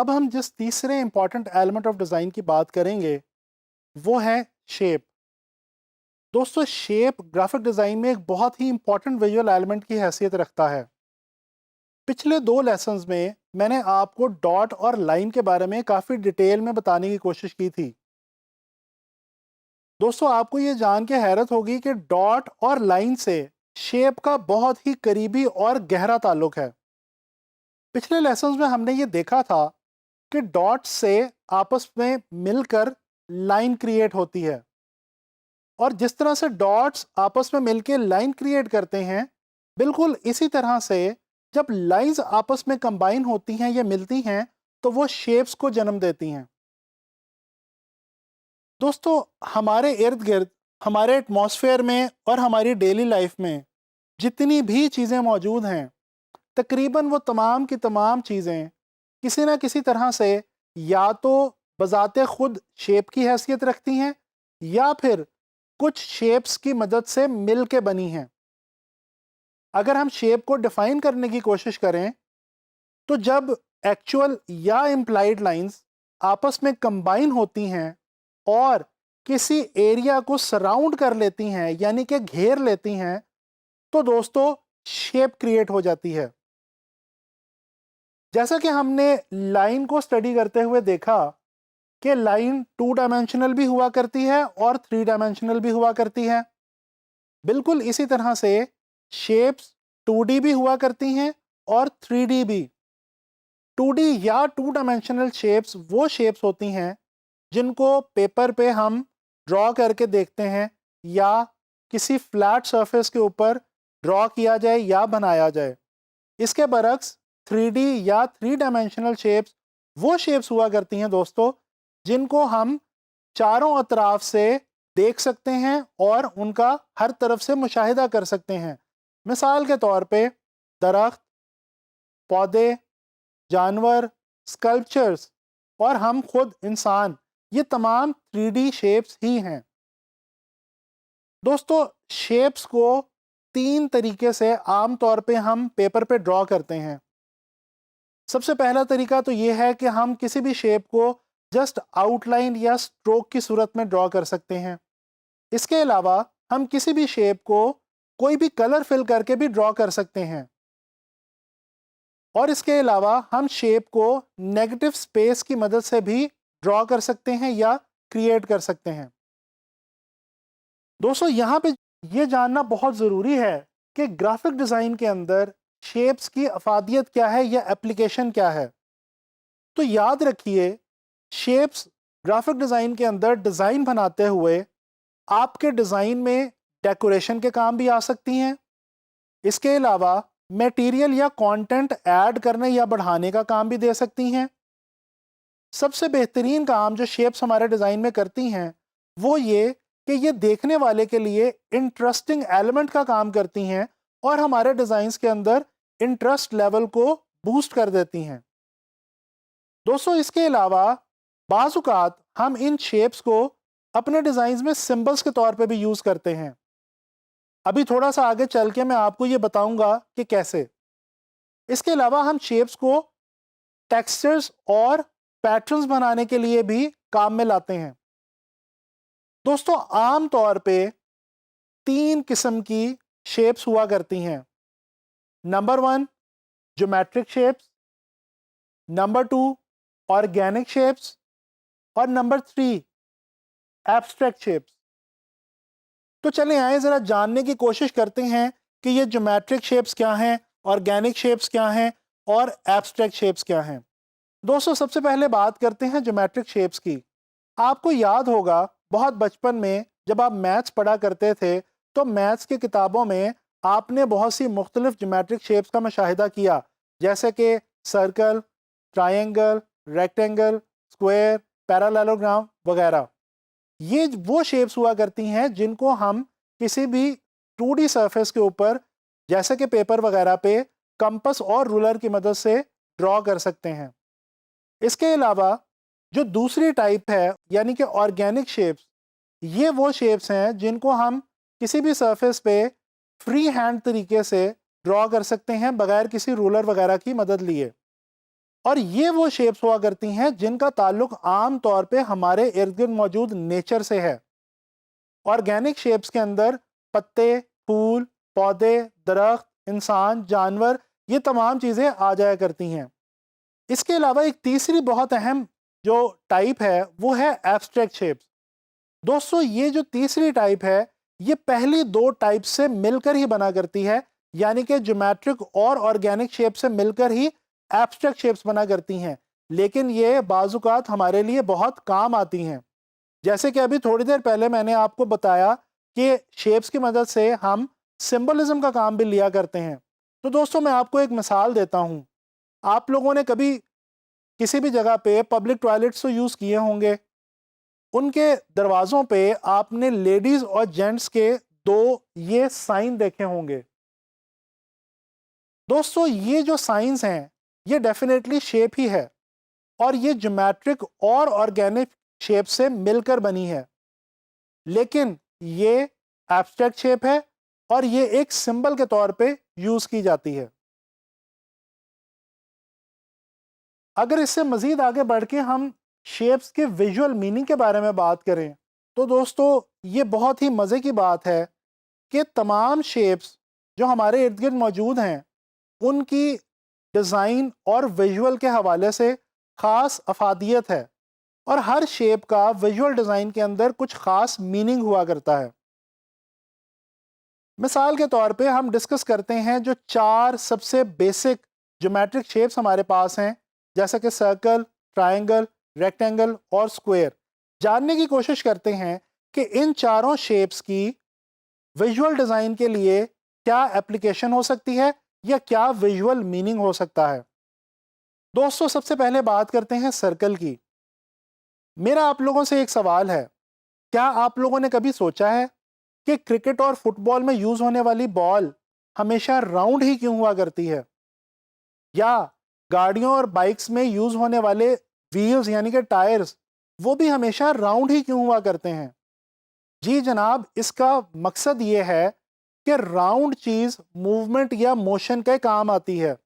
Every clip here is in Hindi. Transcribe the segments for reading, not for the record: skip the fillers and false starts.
अब हम जिस तीसरे इंपॉर्टेंट एलिमेंट ऑफ डिज़ाइन की बात करेंगे वो है शेप। दोस्तों, शेप ग्राफिक डिज़ाइन में एक बहुत ही इंपॉर्टेंट विजुअल एलिमेंट की हैसियत रखता है। पिछले दो लेसन्स में मैंने आपको डॉट और लाइन के बारे में काफ़ी डिटेल में बताने की कोशिश की थी। दोस्तों, आपको ये जान के हैरत होगी कि डॉट और लाइन से शेप का बहुत ही करीबी और गहरा ताल्लुक है। पिछले लेसन्स में हमने ये देखा था कि डॉट्स से आपस में मिलकर लाइन क्रिएट होती है, और जिस तरह से डॉट्स आपस में मिलकर लाइन क्रिएट करते हैं, बिल्कुल इसी तरह से जब लाइंस आपस में कंबाइन होती हैं या मिलती हैं तो वो शेप्स को जन्म देती हैं। दोस्तों, हमारे इर्द गिर्द, हमारे एटमॉस्फेयर में और हमारी डेली लाइफ में जितनी भी चीज़ें मौजूद हैं, तकरीबन वो तमाम की तमाम चीज़ें किसी ना किसी तरह से या तो बजाते खुद शेप की हैसियत रखती हैं या फिर कुछ शेप्स की मदद से मिल के बनी हैं। अगर हम शेप को डिफाइन करने की कोशिश करें तो जब एक्चुअल या इम्प्लाइड लाइंस आपस में कंबाइन होती हैं और किसी एरिया को सराउंड कर लेती हैं, यानी कि घेर लेती हैं, तो दोस्तों शेप क्रिएट हो जाती है। जैसा कि हमने लाइन को स्टडी करते हुए देखा कि लाइन 2 डायमेंशनल भी हुआ करती है और 3 डायमेंशनल भी हुआ करती है, बिल्कुल इसी तरह से शेप्स 2D भी हुआ करती हैं और 3D भी। 2D या 2 डायमेंशनल शेप्स वो शेप्स होती हैं जिनको पेपर पे हम ड्रॉ करके देखते हैं या किसी फ्लैट सरफेस के ऊपर ड्रॉ किया जाए या बनाया जाए। इसके बरक्स 3D या 3 डायमेंशनल शेप्स वो शेप्स हुआ करती हैं दोस्तों जिनको हम चारों अतराफ से देख सकते हैं और उनका हर तरफ से मुशाहिदा कर सकते हैं। मिसाल के तौर पे दरख्त, पौधे, जानवर, स्कल्पचर्स और हम खुद इंसान, ये तमाम 3D शेप्स ही हैं। दोस्तों, शेप्स को 3 तरीके से आम तौर पे हम पेपर पे ड्रॉ करते हैं। सबसे पहला तरीका तो ये है कि हम किसी भी शेप को जस्ट आउटलाइन या स्ट्रोक की सूरत में ड्रॉ कर सकते हैं। इसके अलावा हम किसी भी शेप को कोई भी कलर फिल करके भी ड्रॉ कर सकते हैं, और इसके अलावा हम शेप को नेगेटिव स्पेस की मदद से भी ड्रॉ कर सकते हैं या क्रिएट कर सकते हैं। दोस्तों, यहाँ पे ये जानना बहुत ज़रूरी है कि ग्राफिक डिज़ाइन के अंदर शेप्स की अफादियत क्या है या एप्लीकेशन क्या है। तो याद रखिए, शेप्स ग्राफिक डिज़ाइन के अंदर डिज़ाइन बनाते हुए आपके डिज़ाइन में डेकोरेशन के काम भी आ सकती हैं। इसके अलावा मटेरियल या कंटेंट ऐड करने या बढ़ाने का काम भी दे सकती हैं। सबसे बेहतरीन काम जो शेप्स हमारे डिज़ाइन में करती हैं वो ये कि ये देखने वाले के लिए इंटरेस्टिंग एलिमेंट का काम करती हैं और हमारे डिज़ाइंस के अंदर इंटरेस्ट लेवल को बूस्ट कर देती हैं। दोस्तों, इसके अलावा बाज़ औक़ात हम इन शेप्स को अपने डिज़ाइंस में सिंबल्स के तौर पे भी यूज़ करते हैं। अभी थोड़ा सा आगे चल के मैं आपको ये बताऊंगा कि कैसे। इसके अलावा हम शेप्स को टेक्सचर्स और पैटर्न्स बनाने के लिए भी काम में लाते हैं। दोस्तों, आम तौर पे 3 किस्म की शेप्स हुआ करती हैं। Number 1 geometric shapes, number 2 organic shapes और नंबर 3 एब्स्ट्रैक्ट शेप्स। तो चलें आए ज़रा जानने की कोशिश करते हैं कि ये ज्योमेट्रिक शेप्स क्या हैं, ऑर्गेनिक शेप्स क्या हैं और एब्स्ट्रैक्ट शेप्स क्या हैं। दोस्तों, सबसे पहले बात करते हैं ज्योमेट्रिक शेप्स की। आपको याद होगा बहुत बचपन में जब आप मैथ्स पढ़ा करते थे तो मैथ्स की किताबों में आपने बहुत सी मुख्तलिफ ज्योमेट्रिक शेप्स का मुशाहिदा किया, जैसे कि circle, triangle, rectangle, square, parallelogram वगैरह। ये वो शेप्स हुआ करती हैं जिनको हम किसी भी 2D सरफेस के ऊपर, जैसे कि पेपर वगैरह पे, कंपास और रूलर की मदद से ड्रॉ कर सकते हैं। इसके अलावा जो दूसरी टाइप है यानी कि ऑर्गेनिक शेप्स, ये वो शेप्स हैं जिनको हम किसी भी सरफेस पे फ्री हैंड तरीके से ड्रॉ कर सकते हैं बगैर किसी रूलर वगैरह की मदद लिए। और ये वो शेप्स हुआ करती हैं जिनका ताल्लुक आम तौर पे हमारे इर्द गिर्द मौजूद नेचर से है। ऑर्गेनिक शेप्स के अंदर पत्ते, फूल, पौधे, दरख्त, इंसान, जानवर, ये तमाम चीज़ें आ जाया करती हैं। इसके अलावा एक तीसरी बहुत अहम जो टाइप है वो है एब्स्ट्रैक्ट शेप्स। दोस्तों, ये जो तीसरी टाइप है ये पहली दो टाइप से मिलकर ही बना करती है, यानी कि ज्योमेट्रिक और ऑर्गेनिक शेप से मिलकर ही एब्स्ट्रैक्ट शेप्स बना करती हैं। लेकिन ये बाजुकात हमारे लिए बहुत काम आती हैं। जैसे कि अभी थोड़ी देर पहले मैंने आपको बताया कि शेप्स की मदद से हम सिंबलिज्म का काम भी लिया करते हैं। तो दोस्तों, मैं आपको एक मिसाल देता हूँ। आप लोगों ने कभी किसी भी जगह पे पब्लिक टॉयलेट्स तो यूज़ किए होंगे। उनके दरवाज़ों पे आपने लेडीज़ और जेंट्स के दो ये साइन देखे होंगे। दोस्तों, ये जो साइंस हैं ये डेफिनेटली शेप ही है और ये ज्योमेट्रिक और ऑर्गेनिक शेप से मिलकर बनी है। लेकिन ये एब्स्ट्रैक्ट शेप है और ये एक सिंबल के तौर पे यूज़ की जाती है। अगर इससे मज़ीद आगे बढ़ के हम शेप्स के विजुअल मीनिंग के बारे में बात करें तो दोस्तों, ये बहुत ही मज़े की बात है कि तमाम शेप्स जो हमारे इर्द गिर्द मौजूद हैं उनकी डिज़ाइन और विजुअल के हवाले से ख़ास अफादियत है और हर शेप का विजुअल डिज़ाइन के अंदर कुछ ख़ास मीनिंग हुआ करता है। मिसाल के तौर पे हम डिस्कस करते हैं जो चार सबसे बेसिक ज्योमेट्रिक शेप्स हमारे पास हैं, जैसे कि सर्कल, ट्रायंगल, रेक्टेंगल और स्क्वायर। जानने की कोशिश करते हैं कि इन चारों शेप्स की विजुअल डिज़ाइन के लिए क्या एप्लीकेशन हो सकती है या क्या विजुअल मीनिंग हो सकता है। दोस्तों, सबसे पहले बात करते हैं सर्कल की। मेरा आप लोगों से एक सवाल है, क्या आप लोगों ने कभी सोचा है कि क्रिकेट और फुटबॉल में यूज होने वाली बॉल हमेशा राउंड ही क्यों हुआ करती है? या गाड़ियों और बाइक्स में यूज होने वाले व्हील्स यानी कि टायर्स वो भी हमेशा राउंड ही क्यों हुआ करते हैं? जी जनाब, इसका मकसद ये है कि राउंड चीज मूवमेंट या मोशन के काम आती है,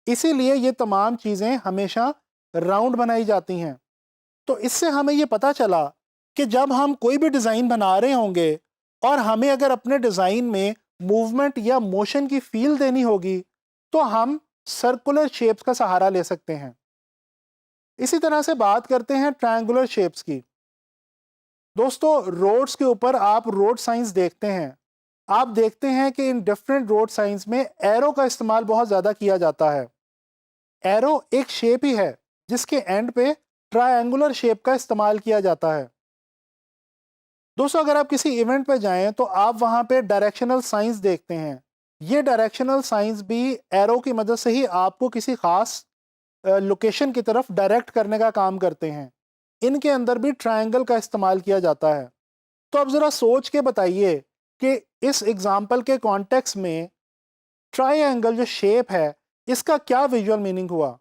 इसीलिए ये तमाम चीजें हमेशा राउंड बनाई जाती हैं। तो इससे हमें ये पता चला कि जब हम कोई भी डिज़ाइन बना रहे होंगे और हमें अगर अपने डिज़ाइन में मूवमेंट या मोशन की फील देनी होगी तो हम सर्कुलर शेप्स का सहारा ले सकते हैं। इसी तरह से बात करते हैं ट्रायंगुलर शेप्स की। दोस्तों, रोड्स के ऊपर आप रोड साइंस देखते हैं। आप देखते हैं कि इन डिफरेंट रोड साइंस में एरो का इस्तेमाल बहुत ज़्यादा किया जाता है। एरो एक शेप ही है जिसके एंड पे ट्रायंगुलर शेप का इस्तेमाल किया जाता है। दोस्तों, अगर आप किसी इवेंट पे जाएं तो आप वहां पे डायरेक्शनल साइंस देखते हैं। ये डायरेक्शनल साइंस भी एरो की मदद से ही आपको किसी खास लोकेशन की तरफ डायरेक्ट करने का काम करते हैं। इनके अंदर भी ट्रायंगल का इस्तेमाल किया जाता है। तो अब ज़रा सोच के बताइए कि इस एग्जाम्पल के कॉन्टेक्स्ट में ट्रायंगल जो शेप है इसका क्या विजुअल मीनिंग हुआ?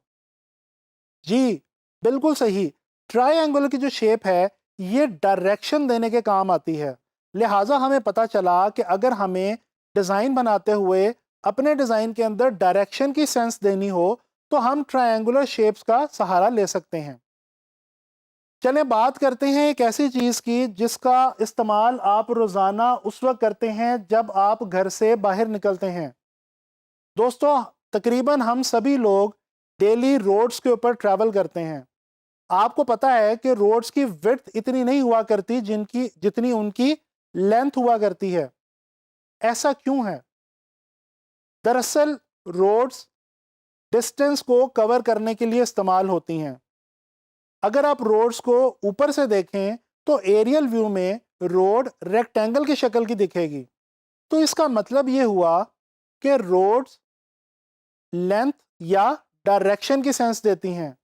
जी बिल्कुल सही। ट्रायंगल की जो शेप है ये डायरेक्शन देने के काम आती है। लिहाजा हमें पता चला कि अगर हमें डिज़ाइन बनाते हुए अपने डिज़ाइन के अंदर डायरेक्शन की सेंस देनी हो तो हम ट्रायंगुलर शेप्स का सहारा ले सकते हैं। चलें बात करते हैं एक ऐसी चीज़ की जिसका इस्तेमाल आप रोज़ाना उस वक्त करते हैं जब आप घर से बाहर निकलते हैं। दोस्तों, तकरीबन हम सभी लोग डेली रोड्स के ऊपर ट्रैवल करते हैं। आपको पता है कि रोड्स की विड्थ इतनी नहीं हुआ करती जितनी उनकी लेंथ हुआ करती है। ऐसा क्यों है? दरअसल रोड्स डिस्टेंस को कवर करने के लिए इस्तेमाल होती हैं। अगर आप रोड्स को ऊपर से देखें तो एरियल व्यू में रोड रेक्टेंगल की शक्ल की दिखेगी। तो इसका मतलब ये हुआ कि रोड्स लेंथ या डायरेक्शन की सेंस देती हैं।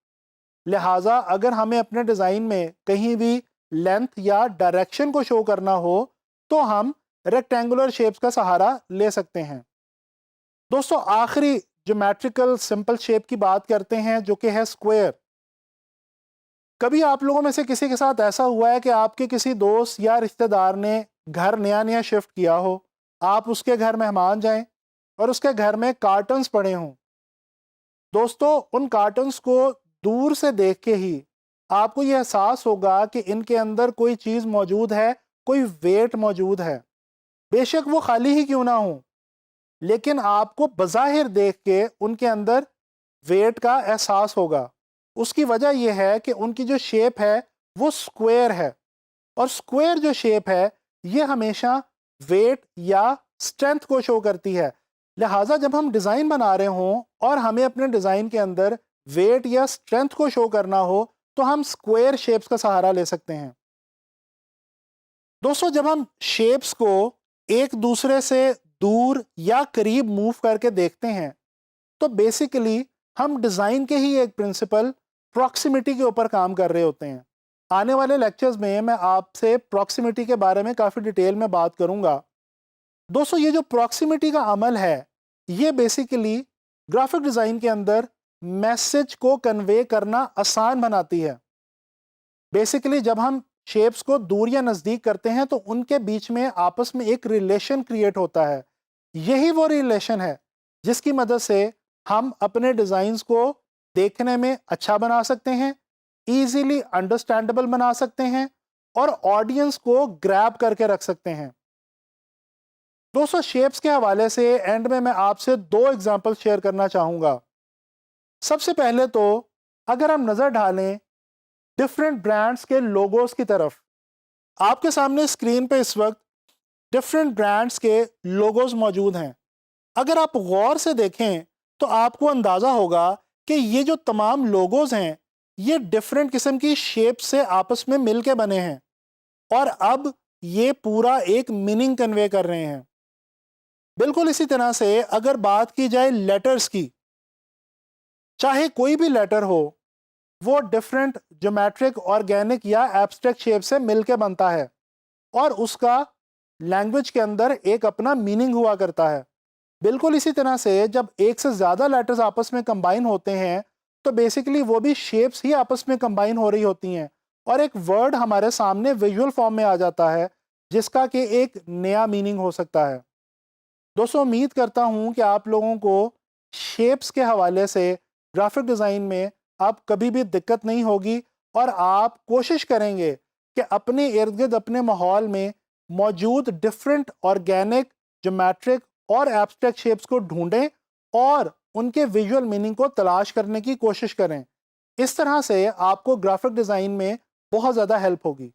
लिहाजा अगर हमें अपने डिज़ाइन में कहीं भी लेंथ या डायरेक्शन को शो करना हो तो हम रेक्टेंगुलर शेप्स का सहारा ले सकते हैं। दोस्तों, आखिरी ज्योमेट्रिकल सिंपल शेप की बात करते हैं जो कि है स्क्वायर। कभी आप लोगों में से किसी के साथ ऐसा हुआ है कि आपके किसी दोस्त या रिश्तेदार ने घर नया नया शिफ्ट किया हो, आप उसके घर मेहमान जाएं और उसके घर में कार्टन्स पड़े हों। दोस्तों, उन कार्टन्स को दूर से देख के ही आपको ये एहसास होगा कि इनके अंदर कोई चीज़ मौजूद है, कोई वेट मौजूद है। बेशक वो खाली ही क्यों ना हो, लेकिन आपको बज़ाहिर देख के उनके अंदर वेट का एहसास होगा। उसकी वजह यह है कि उनकी जो शेप है वो स्क्वायर है, और स्क्वायर जो शेप है ये हमेशा वेट या स्ट्रेंथ को शो करती है। लिहाजा जब हम डिज़ाइन बना रहे हों और हमें अपने डिज़ाइन के अंदर वेट या स्ट्रेंथ को शो करना हो, तो हम स्क्वायर शेप्स का सहारा ले सकते हैं। दोस्तों, जब हम शेप्स को एक दूसरे से दूर या करीब मूव करके देखते हैं, तो बेसिकली हम डिज़ाइन के ही एक प्रिंसिपल प्रॉक्सिमिटी के ऊपर काम कर रहे होते हैं। आने वाले लेक्चर्स में मैं आपसे प्रॉक्सिमिटी के बारे में काफ़ी डिटेल में बात करूंगा। दोस्तों, ये जो प्रॉक्सिमिटी का अमल है, ये बेसिकली ग्राफिक डिज़ाइन के अंदर मैसेज को कन्वे करना आसान बनाती है। बेसिकली जब हम शेप्स को दूर या नज़दीक करते हैं तो उनके बीच में आपस में एक रिलेशन क्रिएट होता है। यही वो रिलेशन है जिसकी मदद से हम अपने डिज़ाइंस को देखने में अच्छा बना सकते हैं, ईजीली अंडरस्टैंडेबल बना सकते हैं और ऑडियंस को ग्रैब करके रख सकते हैं। दोस्तों, शेप्स के हवाले से एंड में मैं आपसे 2 एग्जांपल शेयर करना चाहूँगा। सबसे पहले तो अगर हम नज़र डालें डिफरेंट ब्रांड्स के लोगोस की तरफ, आपके सामने स्क्रीन पे इस वक्त डिफरेंट ब्रांड्स के लोगोस मौजूद हैं। अगर आप गौर से देखें तो आपको अंदाज़ा होगा कि ये जो तमाम लोगोस हैं ये डिफरेंट किस्म की शेप से आपस में मिल के बने हैं, और अब ये पूरा एक मीनिंग कन्वे कर रहे हैं। बिल्कुल इसी तरह से अगर बात की जाए लेटर्स की, चाहे कोई भी लेटर हो, वो डिफरेंट ज्योमेट्रिक, ऑर्गेनिक या एब्स्ट्रैक्ट शेप से मिलके बनता है और उसका लैंग्वेज के अंदर एक अपना मीनिंग हुआ करता है। बिल्कुल इसी तरह से जब एक से ज़्यादा लेटर्स आपस में कंबाइन होते हैं तो बेसिकली वो भी शेप्स ही आपस में कंबाइन हो रही होती हैं और एक वर्ड हमारे सामने विजुअल फॉर्म में आ जाता है जिसका कि एक नया मीनिंग हो सकता है। दोस्तों, उम्मीद करता हूँ कि आप लोगों को शेप्स के हवाले से ग्राफिक डिज़ाइन में अब कभी भी दिक्कत नहीं होगी और आप कोशिश करेंगे कि अपने इर्द गिर्द अपने माहौल में मौजूद डिफरेंट ऑर्गेनिक, ज्योमेट्रिक और एब्स्ट्रैक्ट शेप्स को ढूंढें और उनके विजुअल मीनिंग को तलाश करने की कोशिश करें। इस तरह से आपको ग्राफिक डिज़ाइन में बहुत ज़्यादा हेल्प होगी।